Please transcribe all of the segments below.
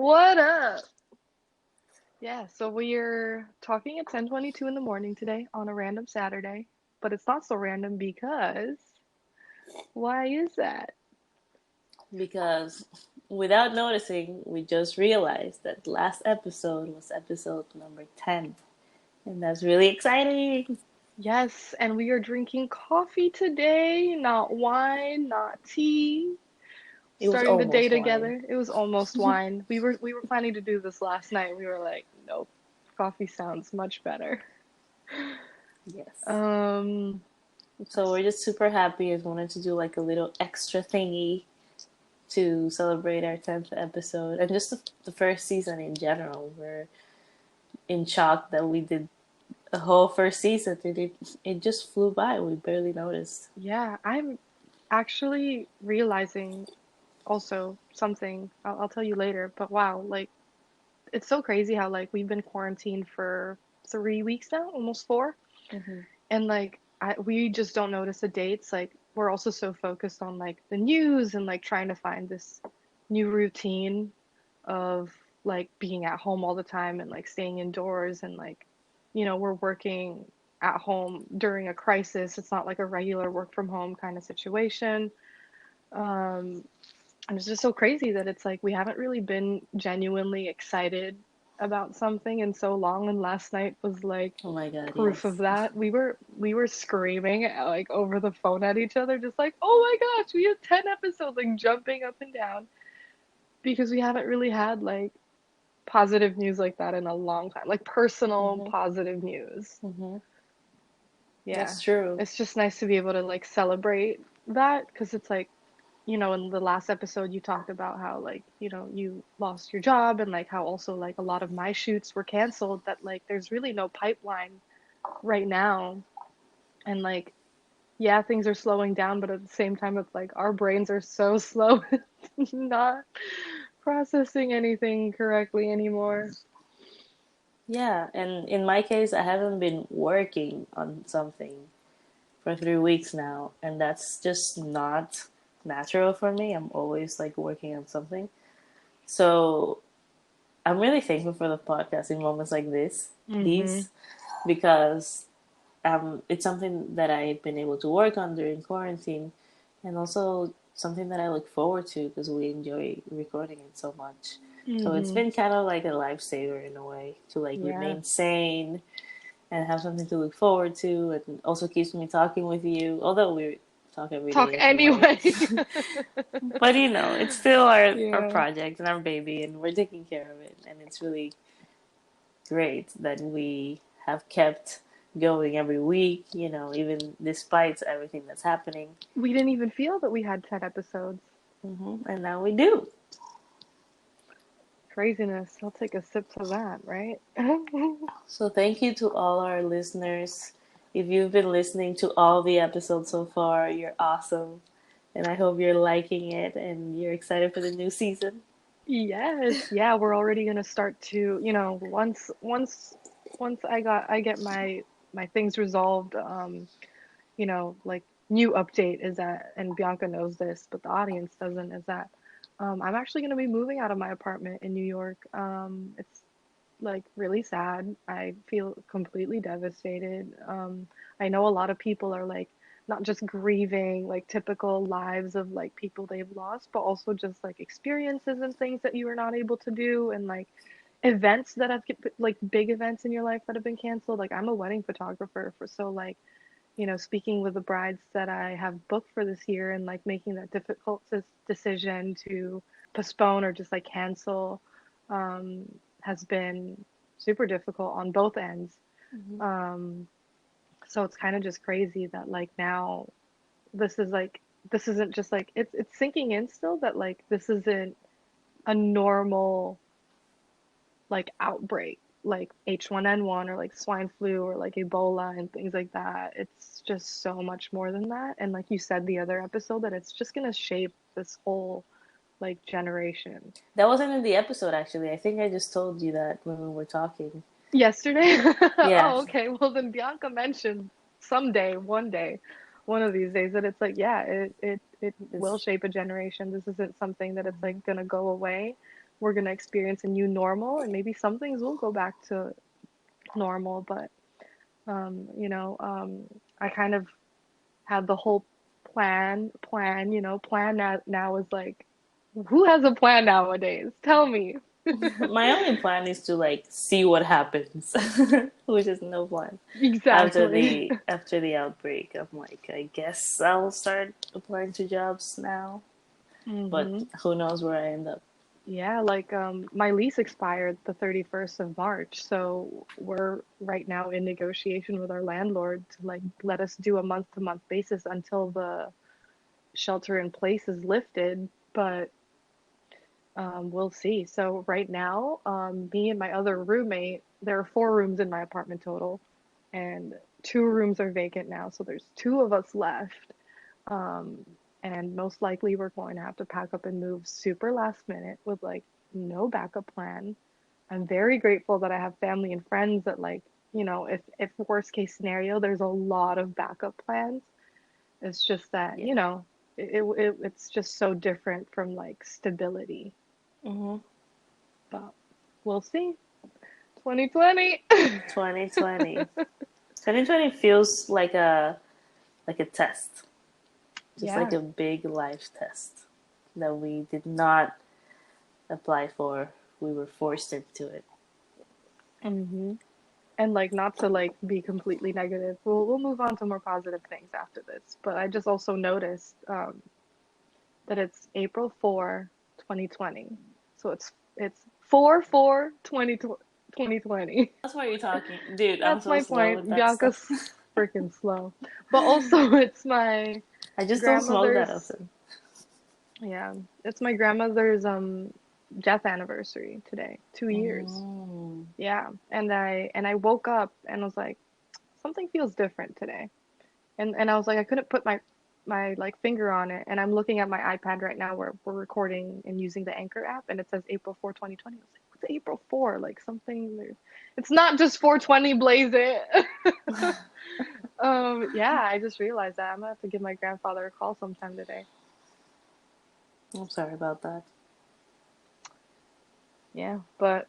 What up? Yeah, so we're talking at 10:22 in the morning today on a random Saturday, but it's not so random because why is that? Because without noticing, we just realized that last episode was episode number 10. And that's really exciting. Yes, and we are drinking coffee today, not wine, not tea. It was Starting the day almost wine. together. It was almost wine. We were planning to do this last night. We were like, nope, coffee sounds much better. Yes. Um, So we're just super happy and wanted to do like a little extra thingy to celebrate our 10th episode and just the first season in general. We're in shock that we did the whole first season. It just flew by. We barely noticed. yeah, I'm actually realizing also something I'll tell you later, but wow, like it's so crazy how like we've been quarantined for 3 weeks now, almost four, Hmm. and like we just don't notice the dates. Like we're also so focused on like the news and like trying to find this new routine of like being at home all the time and like staying indoors and like we're working at home during a crisis. It's not like a regular work from home kind of situation. Um, and it's just so crazy that it's like we haven't really been genuinely excited about something in so long, and last night was like Oh my god, proof of yes. that. We were screaming like over the phone at each other, just like, "Oh my gosh, we have 10 episodes!" Like jumping up and down because we haven't really had like positive news like that in a long time, like personal Hmm. positive news. Hmm. Yeah, That's true. it's just nice to be able to like celebrate that because it's like in the last episode you talked about how like, you lost your job and like how also like a lot of my shoots were canceled, that like there's really no pipeline right now. And like, yeah, things are slowing down, but at the same time, it's like our brains are so slow not processing anything correctly anymore. Yeah, and in my case, I haven't been working on something for 3 weeks now, and that's just not natural for me. I'm always like working on something. So I'm really thankful for the podcast in moments like Mm-hmm. these, because it's something that I've been able to work on during quarantine, and also something that I look forward to because we enjoy recording it so much. So it's Mm-hmm. been kind of like a lifesaver in a way to like Yeah. remain sane and have something to look forward to, and also keeps me talking with you. Although we talk every Talk day anyway, anyway. but it's still our Yeah. project and our baby, and we're taking care of it, and it's really great that we have kept going every week. Even despite everything that's happening. We didn't even feel that we had 10 episodes. And now we do. Craziness. I'll take a sip to that, right? So thank you to all our listeners. If you've been listening to all the episodes so far, you're awesome. And I hope you're liking it and you're excited for the new season. Yes, yeah, we're already gonna start to, once I get my things resolved, like new update is that, and Bianca knows this, but the audience doesn't, is that I'm actually gonna be moving out of my apartment in New York. It's like really sad. I feel completely devastated. I know a lot of people are like not just grieving like typical lives of like people they've lost, but also just like experiences and things that you were not able to do, and like events that have like big events in your life that have been canceled. Like I'm a wedding photographer for so like, speaking with the brides that I have booked for this year and like making that difficult decision to postpone or just like cancel um, has been super difficult on both ends. Hmm. Um, so it's kind of just crazy that like now this is like this isn't just like it's sinking in still that like this isn't a normal like outbreak like H1N1 or like swine flu or like Ebola and things like that. It's just so much more than that. And like you said the other episode, that it's just gonna shape this whole like generation. That wasn't in the episode, actually. I think I just told you that when we were talking. Yesterday? Yeah, Oh, okay. Well, then Bianca mentioned someday, one day, one of these days, that it's like, yeah, it will it's shape a generation. This isn't something that it's like gonna go away. we're gonna experience a new normal, and maybe some things will go back to normal. But you know, I kind of had the whole plan. You know, plan now is like, who has a plan nowadays? Tell me. My only plan is to like see what happens, which is no plan. Exactly. After the outbreak, I'm like, I guess I'll start applying to jobs now, but hmm who knows where I end up. Yeah, like my lease expired the 31st of March, so we're right now in negotiation with our landlord to like let us do a month-to-month basis until the shelter in place is lifted, but we'll see. So right now, me and my other roommate, there are 4 rooms in my apartment total, and 2 rooms are vacant now, so there's 2 of us left. Um, and most likely we're going to have to pack up and move super last minute with like no backup plan. I'm very grateful that I have family and friends that like, you know, if worst case scenario, there's a lot of backup plans. It's just that, Yeah. you know, it's just so different from like stability. Mm-hmm. But we'll see. 2020. 2020. 2020 feels like a test, just like Yeah. a big life test that we did not apply for. We were forced into it. hmm And like not to like be completely negative. We'll move on to more positive things after this. But I just also noticed that it's April 4, 2020. So it's 4/4/2020. That's why you're talking, dude. I'm That's so my slow point. with that stuff. Bianca's freaking slow. But also it's my I just don't smoke that grandmother's often. yeah, it's my grandmother's death anniversary today. 2 years. Mm. Yeah. And I woke up and was like, something feels different today. And I was like, I couldn't put my like finger on it. And I'm looking at my iPad right now where we're recording and using the Anchor app, and it says April 4, 2020. I was like, what's April 4? Like something there. It's not just 420, blaze it. Yeah, I just realized that I'm gonna have to give my grandfather a call sometime today. I'm sorry about that. Yeah, but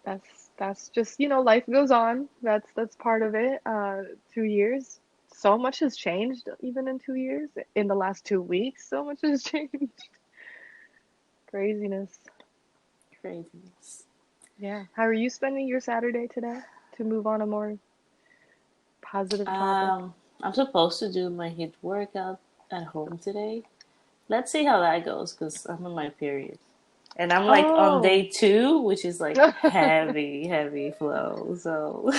that's just, you know, life goes on. That's part of it. 2 years. So much has changed even in 2 years. In the last 2 weeks, so much has changed. Craziness. Craziness. Yeah. How are you spending your Saturday today? To move on a more positive topic. I'm supposed to do my HIIT workout at home today. Let's see how that goes because I'm on my period. And I'm like on Oh. day 2, which is like heavy, heavy flow. So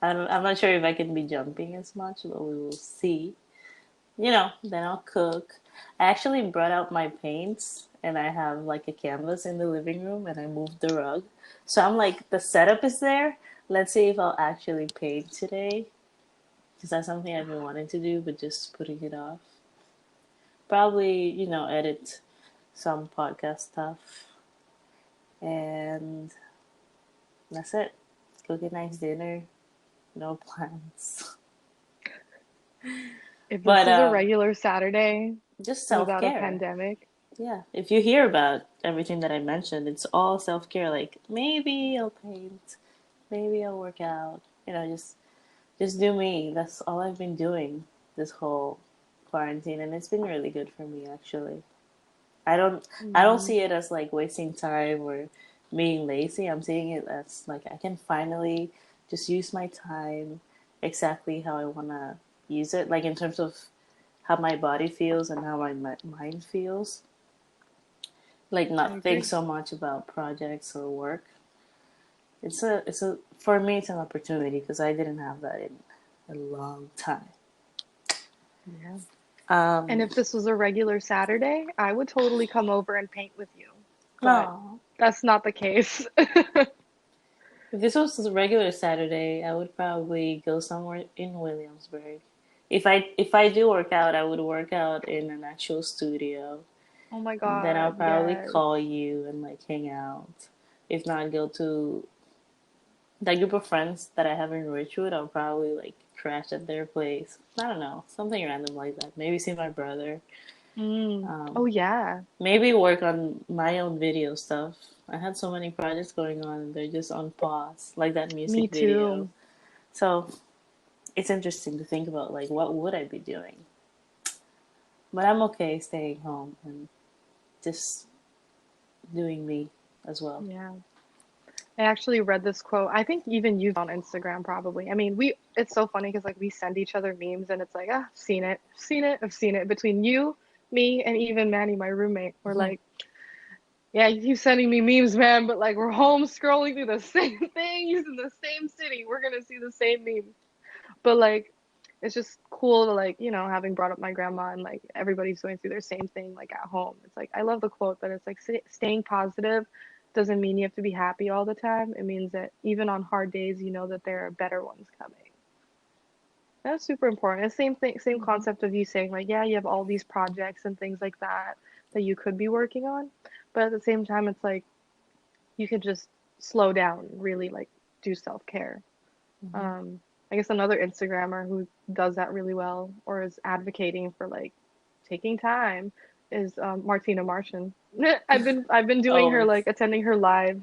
I'm not sure if I can be jumping as much, but we will see. Then I'll cook. I actually brought out my paints and I have like a canvas in the living room and I moved the rug. So I'm like, the setup is there. Let's see if I'll actually paint today. Because that's something I've been wanting to do, but just putting it off. Probably, edit some podcast stuff. And that's it. Cook a nice dinner. No plans. If this But was a regular Saturday just self without a care. pandemic. Yeah, if you hear about everything that I mentioned, it's all self care. Like maybe I'll paint, maybe I'll work out. Just do me. That's all I've been doing this whole quarantine, and it's been really good for me actually. I don't I don't hmm see it as like wasting time or being lazy. I'm seeing it as like I can finally just use my time exactly how I wanna use it. Like in terms of how my body feels and how my mind feels. Like I not think agree. so much about projects or work. It's a for me it's an opportunity because I didn't have that in a long time. Yeah. And Um, if this was a regular Saturday, I would totally come over and paint with you. But no, that's not the case. if this was a regular Saturday, I would probably go somewhere in Williamsburg. If I do work out, I would work out in an actual studio. Oh my Then I'll God, probably yes. call you and like hang out. If not, go to that group of friends that I have in Richwood. I'll probably like crash at their place. I don't know, something random like that. Maybe see my brother. Oh Um, yeah, Maybe work on my own video stuff. I had so many projects going on and they're just on pause, like that music me video. too. So it's interesting to think about, like, what would I be doing? But I'm okay staying home and just doing me as well. Yeah. I actually read this quote. I think even you on Instagram probably. I mean, it's so funny because like we send each other memes and it's like, ah, seen it, seen it, I've seen it. Between you, me, and even Manny, my roommate, we're like, yeah, you keep sending me memes, man, but like we're home scrolling through the same things in the same city. We're gonna see the same memes. But like it's just cool to like, having brought up my grandma and like everybody's going through their same thing like at home. It's like I love the quote that it's like staying positive doesn't mean you have to be happy all the time. It means that even on hard days, you know that there are better ones coming. That's super important. The same thing, same Hmm. concept of you saying like, yeah, you have all these projects and things like that that you could be working on, but at the same time, it's like you could just slow down, really like do self-care. Hmm. Um, I guess another Instagrammer who does that really well or is advocating for like taking time is Martina Martian. I've been doing Oh, her it's like attending her live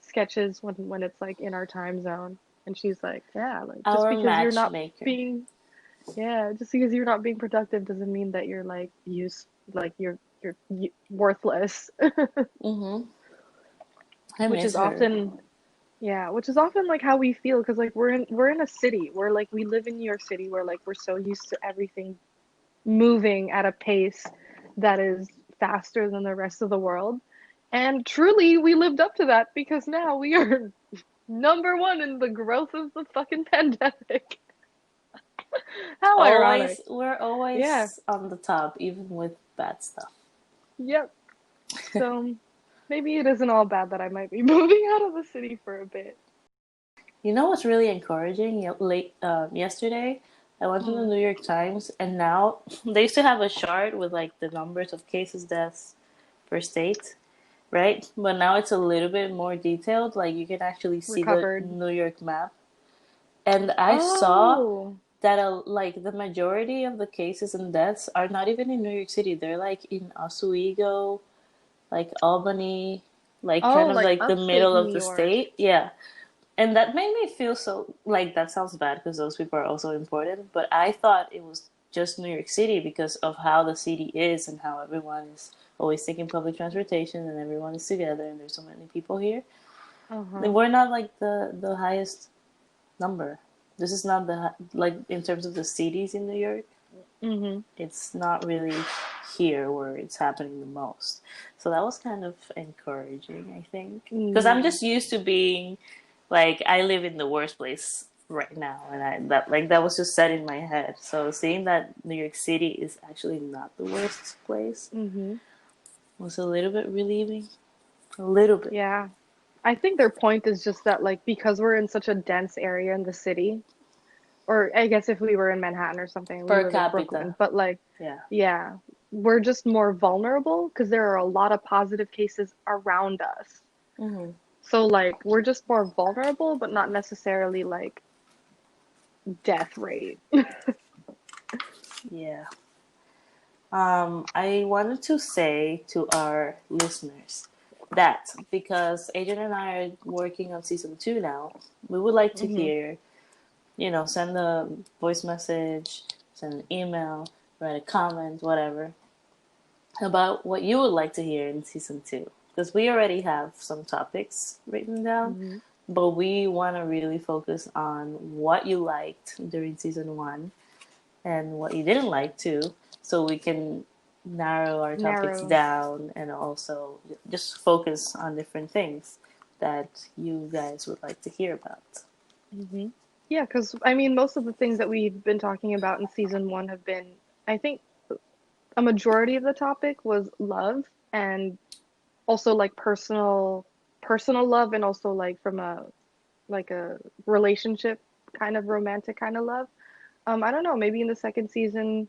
sketches when it's like in our time zone, and she's like, yeah, like just our because you're not matchmaker. being yeah, just because you're not being productive doesn't mean that you're like like you're worthless, Hmm. I which is miss her. often yeah, which is often like how we feel because like we're in a city where like we live in New York City where like we're so used to everything moving at a pace that is faster than the rest of the world. And truly we lived up to that because now we are number one in the growth of the fucking pandemic. How ironic. We're Yeah. always on the top, even with bad stuff. Yep. So maybe it isn't all bad that I might be moving out of the city for a bit. You know what's really encouraging? Yesterday, I went to the Mm, New York Times, and now they used to have a chart with like the numbers of cases, deaths per state, right? But now it's a little bit more detailed. Like you can actually see the recovered. New York map, and I saw Oh. that like the majority of the cases and deaths are not even in New York City. They're like in Oswego, like Albany, like Oh, kind of like like the upstate middle New of the York. state. Yeah. And that made me feel so like that sounds bad because those people are also important, but I thought it was just New York City because of how the city is and how everyone is always taking public transportation and everyone is together and there's so many people here. Uh-huh. We're not like the highest number. This is not the like in terms of the cities in New York. Mm-hmm. It's not really here where it's happening the most. So that was kind of encouraging, I think, because I'm Yeah. just used to being like I live in the worst place right now, and that was just set in my head. So seeing that New York City is actually not the worst place Mm-hmm. was a little bit relieving. A little bit Yeah. I think their point is just that like because we're in such a dense area in the city, or I guess if we were in Manhattan or something, we per live in capita. Brooklyn, but like Yeah. yeah, we're just more vulnerable because there are a lot of positive cases around us. Hmm. So like we're just more vulnerable, but not necessarily like death rate. Yeah. I wanted to say to our listeners that because Adrian and I are working on season 2 now, we would like to Hmm. hear, send a voice message, send an email, write a comment, whatever, about what you would like to hear in season 2. Because we already have some topics written down, Hmm. but we want to really focus on what you liked during season 1 and what you didn't like too, so we can narrow our topics Narrow. down and also just focus on different things that you guys would like to hear about. Hmm. Yeah, because I mean, most of the things that we've been talking about in season one have been, I think, a majority of the topic was love and also like personal love and also like from a relationship kind of romantic kind of love. I don't know, maybe in the second season,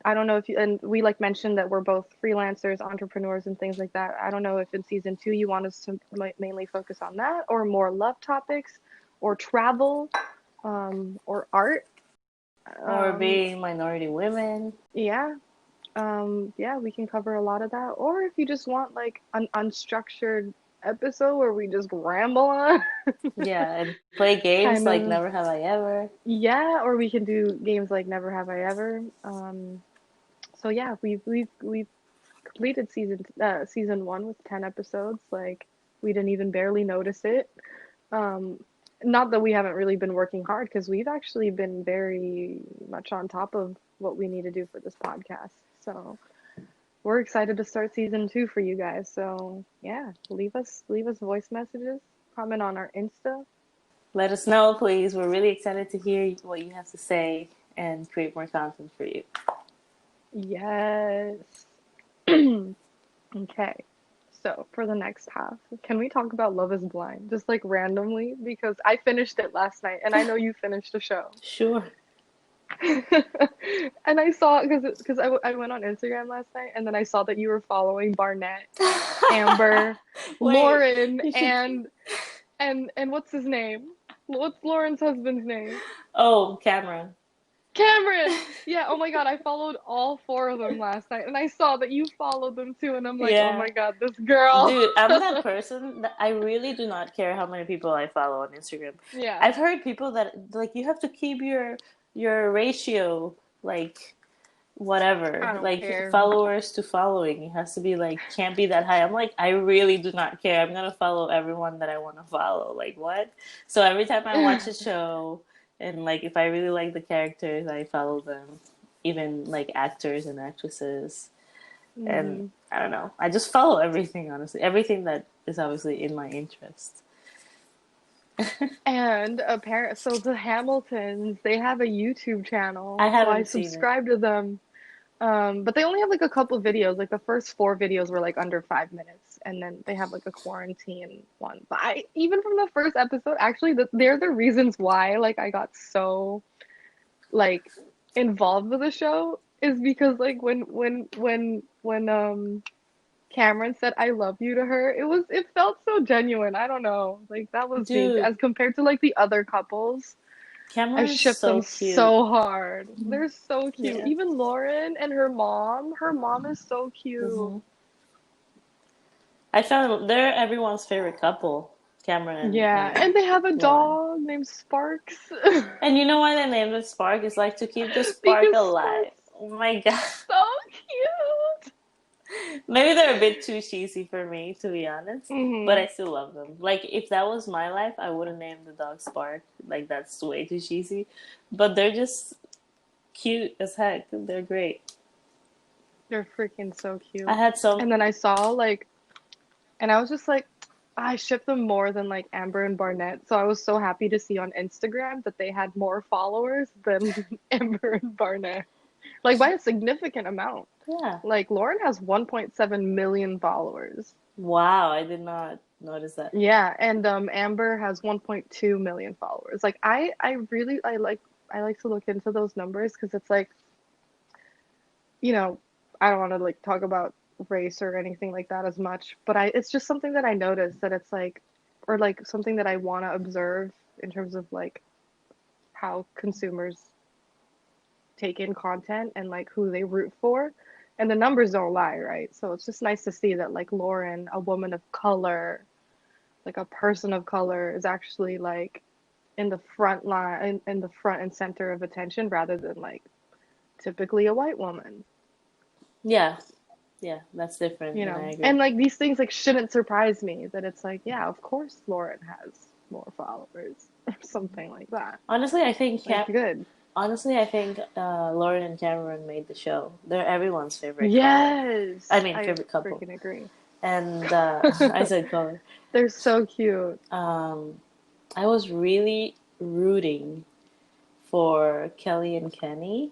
I don't know if you and we like mentioned that we're both freelancers, entrepreneurs and things like that. I don't know if in season two you want us to mainly focus on that or more love topics or travel or art. Or Um, being minority women. yeah. Yeah, we can cover a lot of that. Or if you just want like an unstructured episode where we just ramble on, Yeah, and play games kind like of. Never Have I Ever. Yeah, or we can do games like Never Have I Ever. So yeah, we've completed season one with 10 episodes. Like we didn't even barely notice it. Um, Not that we haven't really been working hard because we've actually been very much on top of what we need to do for this podcast. So we're excited to start season two for you guys. So yeah, leave us voice messages, comment on our Insta. Let us know, please. We're really excited to hear what you have to say and create more content for you. Yes. Okay. So for the next half, can we talk about Love is Blind? Just like randomly, because I finished it last night and I know you finished the show. Sure. And I saw because I went on Instagram last night and then I saw that you were following Barnett, Amber, Wait, Lauren, you should. and what's his name? What's Lauren's husband's name? Oh, Cameron. Cameron. Yeah, oh my God, I followed all four of them last night and I saw that you followed them too and I'm like, "Oh Yeah. my God, this girl." Dude, I'm that person that I really do not care how many people I follow on Instagram. Yeah, I've heard people that like you have to keep your ratio like whatever, I don't like care. followers to following. It has to be like can't be that high. I'm like I really do not care. I'm gonna follow everyone that I want to follow. Like what? So every time I watch a show and like if I really like the characters, I follow them. Even like actors and actresses. And Hmm. I don't know. I just follow everything, honestly. Everything that is obviously in my interest. And apparent so the Hamiltons, they have a YouTube I channel, so I haven't seen it. subscribe to them. But they only have like a couple videos. Like the first four videos were like under 5 minutes, and then they have like a quarantine one. But I even from the first episode, actually, they're the reasons why like I got so like involved with the show is because like when Cameron said I love you to her, it felt so genuine. I don't know. Like that was me Dude, as compared to like the other couples. I Cameron's ship them so cute. so hard. They're so cute. Yeah. Even Lauren and her mom is so cute. hmm I found they're everyone's favorite couple, Cameron Yeah, and and they have a Lauren. dog named Sparks. And you know why they named it Spark? It's like to keep the spark Because alive. Sparks Oh my god. so cute. Maybe they're a bit too cheesy for me, to be honest. But Hmm. I still love them. Like, if that was my life, I wouldn't name the dog Spark. Like, that's way too cheesy. But they're just cute as heck. They're great. They're freaking so I cute. had some. And then I saw like, and I was just like, I ship them more than like Amber and Barnett. So I was so happy to see on Instagram that they had more followers than Amber and Barnett, like by a significant amount. Yeah. Like Lauren has 1.7 million followers. Wow, I did not notice that. Yeah, and Amber has 1.2 million followers. Like I like to look into those numbers because it's like, you know, I don't want to like talk about race or anything like that as much, but I it's just something that I noticed that it's like or like something that I want to observe in terms of like how consumers take in content and like who they root for. And the numbers don't lie, right? So it's just nice to see that like Lauren, a woman of color, like a person of color, is actually like in the front line, in the front and center of attention rather than like typically a white woman, Yeah. Yeah, that's different, you and I know? agree. And like these things like shouldn't surprise me that it's like, yeah, of course Lauren has more followers or something like that. Honestly, I think Like good. Lauren and Cameron made the show. They're everyone's favorite color. I Yes, mean, I favorite couple. freaking agree. And I said color. They're so cute. Um, I was really rooting for Kelly and Kenny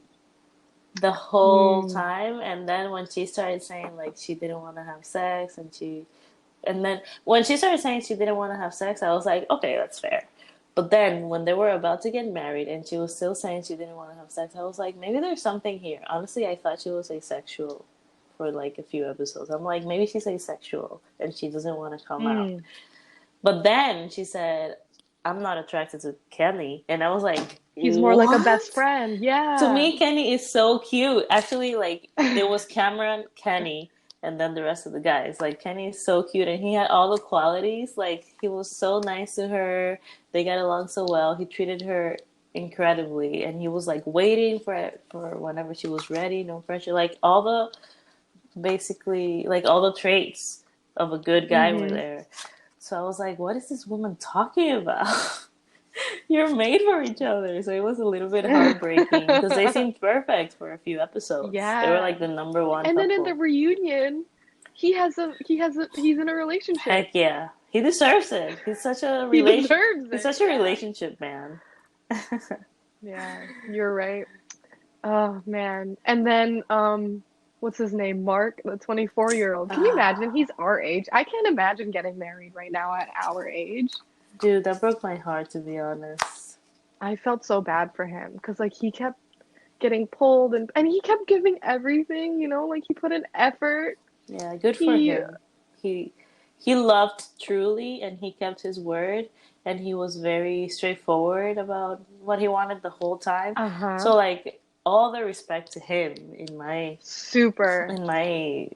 the whole Mm. time, and then when she started saying like she didn't want to have sex, and then when she started saying she didn't want to have sex, I was like, okay, that's fair. But then when they were about to get married and she was still saying she didn't want to have sex, I was like, maybe there's something here. Honestly, I thought she was asexual for like a few episodes. I'm like, maybe she's asexual and she doesn't want to come out. Mm. But then she said, I'm not attracted to Kenny. And I was like, He's more like a best what? friend. To Yeah. me, Kenny is so cute. Actually, like, it was Cameron, Kenny, and then the rest of the guys. Like, Kenny is so cute, and he had all the qualities. Like, he was so nice to her. They got along so well. He treated her incredibly, and he was like waiting for whenever she was ready, no pressure. Like, all the basically like all the traits of a good guy were Hmm. there. So I was like, what is this woman talking about? You're made for each other. So it was a little bit heartbreaking because they seemed perfect for a few episodes. They were Yeah. like the number one And then in the couple. reunion, he's in a relationship. Heck yeah. He deserves it. He deserves He's it. such a Yeah. relationship man. Yeah, you're right. Oh man. And then what's his name? Mark, the 24-year-old. Can you imagine? He's our age. I can't imagine getting married right now at our age. Dude, that broke my heart to be honest. I felt so bad for him because like he kept getting pulled and he kept giving everything, like he put in effort. Yeah, good for He him. He he loved truly and he kept his word and he was very straightforward about what he wanted the whole time. uh-huh. So like all the respect to him Super. in my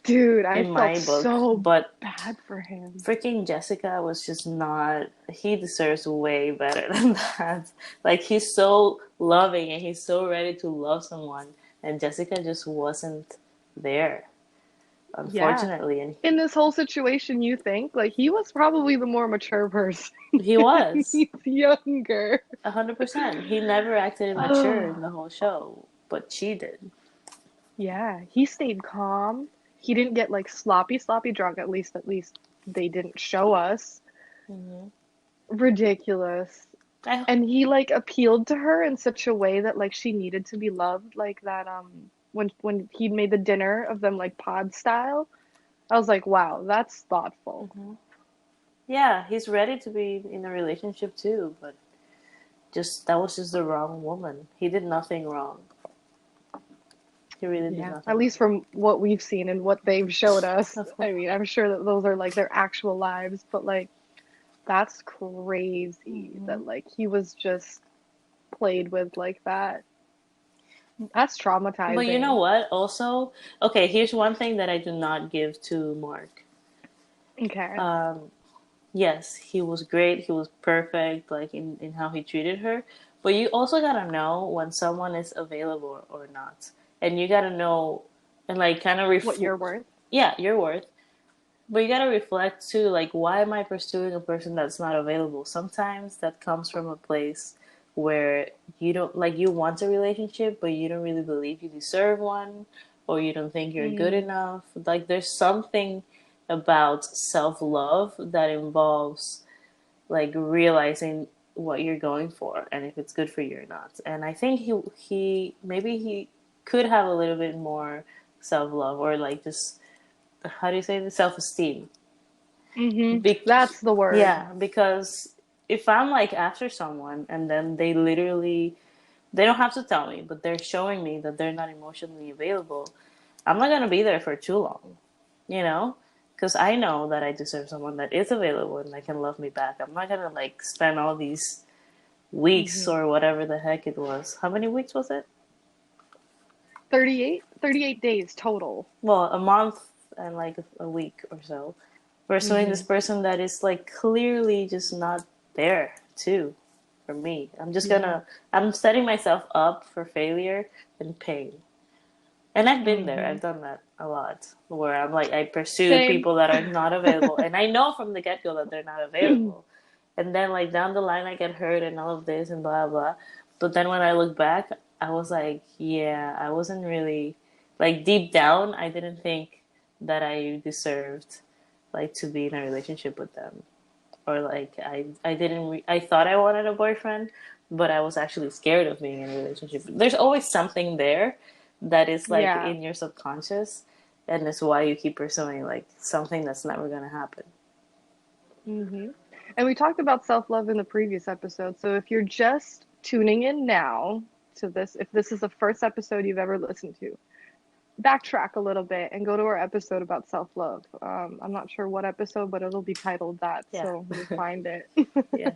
Dude, I in felt my book. so But bad for him. freaking Jessica was just not he deserves way better than that. Like he's so loving and he's so ready to love someone and Jessica just wasn't there Yeah. unfortunately and In this whole situation, you think like he was probably the more mature person. he was He's younger. 100%. He never acted immature in Oh, the whole show, but she did. yeah. He stayed calm. He didn't get like sloppy drunk. At least they didn't show us. Hmm. Ridiculous. I, And he like appealed to her in such a way that like she needed to be loved, like that when he made the dinner of them like pod style. I was like, wow, that's thoughtful. hmm. Yeah, he's ready to be in a relationship too, but just that was just the wrong woman. He did nothing wrong. He really did Yeah, nothing at wrong. least from what we've seen and what they've showed us. Of course. I mean, I'm sure that those are like their actual lives, but like that's crazy Hmm. that like he was just played with like that. That's But you know traumatizing. what? Also, okay, here's one thing that I do not give to Mark. Okay. Um, yes, he was great. He was perfect, like in how he treated her. But you also gotta know when someone is available or not, and you gotta know and like kind of What you're worth. yeah, your worth. But you gotta reflect too, like why am I pursuing a person that's not available? Sometimes that comes from a place where you don't like you want a relationship, but you don't really believe you deserve one, or you don't think you're good Mm, enough. Like there's something about self love that involves like realizing what you're going for and if it's good for you or not. And I think he maybe he could have a little bit more self love or like just how do you say the self esteem. that's the word. Yeah, because if I'm like after someone and then they literally they don't have to tell me, but they're showing me that they're not emotionally available, I'm not gonna be there for too long, you know? Because I know that I deserve someone that is available and that can love me back. I'm not gonna like spend all these weeks Hmm. or whatever the heck it was. How many weeks was it? 38 days total. Well, a month and like a week or so. Pursuing this Hmm. person that is like clearly just not there too for me. Yeah. I'm setting myself up for failure and pain. And I've been there. Hmm. I've done that a lot where I'm like, I pursue Same. people that are not available. And I know from the get go that they're not available. And then, like, down the line, I get hurt and all of this and blah, blah. But then when I look back, I was like, yeah, I wasn't really, like, deep down, I didn't think that I deserved, like, to be in a relationship with them. Or, like, I didn't, I thought I wanted a boyfriend, but I was actually scared of being in a relationship. There's always something there that is like Yeah. in your subconscious and it's why you keep pursuing like something that's never going to happen. Hmm. And we talked about self-love in the previous episode. So if you're just tuning in now to this, if this is the first episode you've ever listened to, backtrack a little bit and go to our episode about self-love. I'm not sure what episode, but it'll be titled that, Yeah. so you'll find it. Yeah.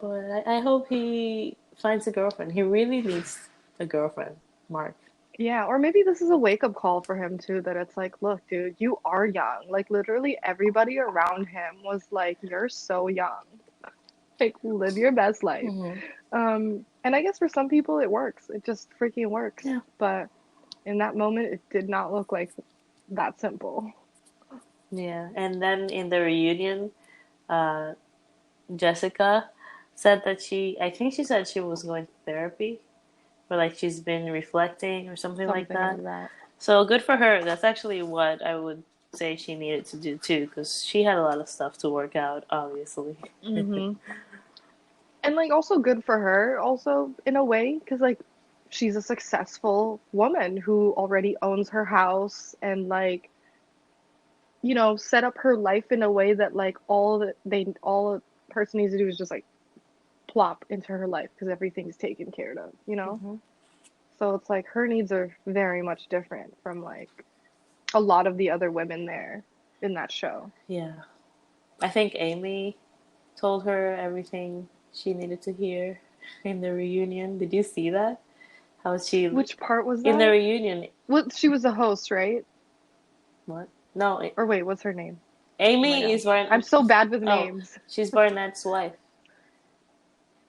But I hope he finds a girlfriend. He really needs a girlfriend, Mark. Yeah, or maybe this is a wake-up call for him too, that it's like, look, dude, you are young. Like literally everybody around him was like, you're so young. Like live your best life. Mm-hmm. And I guess for some people it works. It just freaking works. Yeah. But in that moment, it did not look like that simple. Yeah. And then in the reunion, uh, Jessica said that I think she said she was going to therapy, or like she's been reflecting or something like Something that. like that. So good for her. That's actually what I would say she needed to do too, because she had a lot of stuff to work out, obviously. Hmm. And like also good for her, also in a way, because like she's a successful woman who already owns her house and like, set up her life in a way that like all a person needs to do is just like plop into her life because everything's taken care of. Hmm. So it's like her needs are very much different from like a lot of the other women there in that show. Yeah. I think Amy told her everything she needed to hear in the reunion. Did you see that? How she Which part was in the that? reunion? What, she was the host, right? What? No, Or wait, what's her name? Oh my Amy is gosh. I'm so bad with Oh, names. she's Barnett's wife.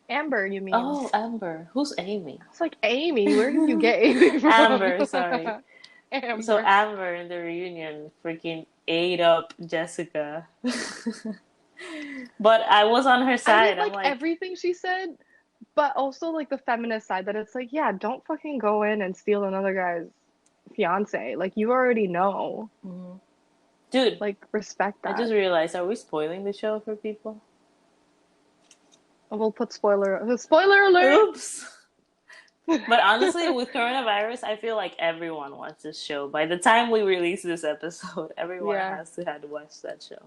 Amber, you mean? Oh, Amber. Who's Amy? It's like Amy. Where did you get Amy from? Amber, sorry. So Amber. Amber in the reunion freaking ate up Jessica. But I was on her I side. didn't I'm like like, everything she said, but also like the feminist side that it's like, yeah, don't fucking go in and steal another guy's fiance. Like you already know. mhm. Dude, Like respect I just that. realized, are we spoiling the show for people? We'll put spoiler alert. Oops. But honestly, with coronavirus, I feel like everyone wants this show. By the time we release this episode, everyone Yeah. has to have watched that show.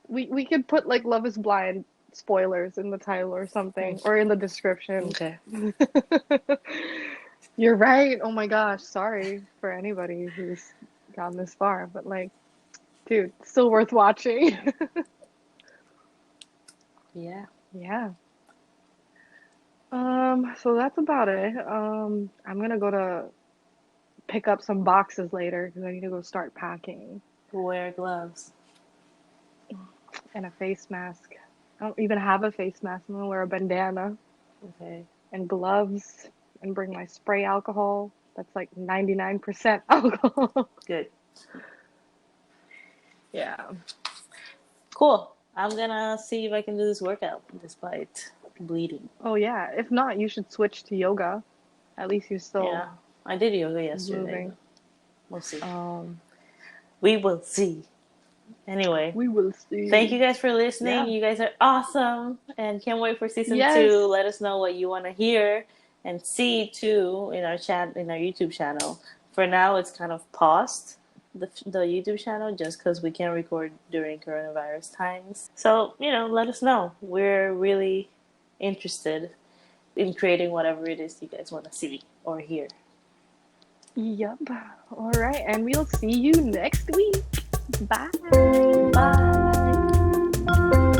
We could put like Love is Blind spoilers in the title or something or in the description. Okay. You're right. Oh my gosh. Sorry for anybody who's gotten this far, but like, dude, still worth watching. Yeah. Yeah. So that's about it. I'm gonna go to pick up some boxes later because I need to go start packing Wear gloves. and a face mask. I don't even have a face mask. I'm gonna wear a bandana Okay. and gloves and bring my spray alcohol. That's like 99% alcohol. Good. Yeah. Cool. I'm gonna see if I can do this workout despite bleeding. Oh yeah. If not, you should switch to yoga. At least you're still Yeah. I did yoga yesterday, moving. but we'll see. Um, We will see. Anyway, we will thank see. you guys for listening. Yeah. You guys are awesome and can't wait for season Yes. 2. Let us know what you want to hear and see too in our YouTube channel. For now, it's kind of paused the YouTube channel just because we can't record during coronavirus times. So let us know. We're really interested in creating whatever it is you guys want to see or hear. Yep. All right. And we'll see you next week. Bye. Bye.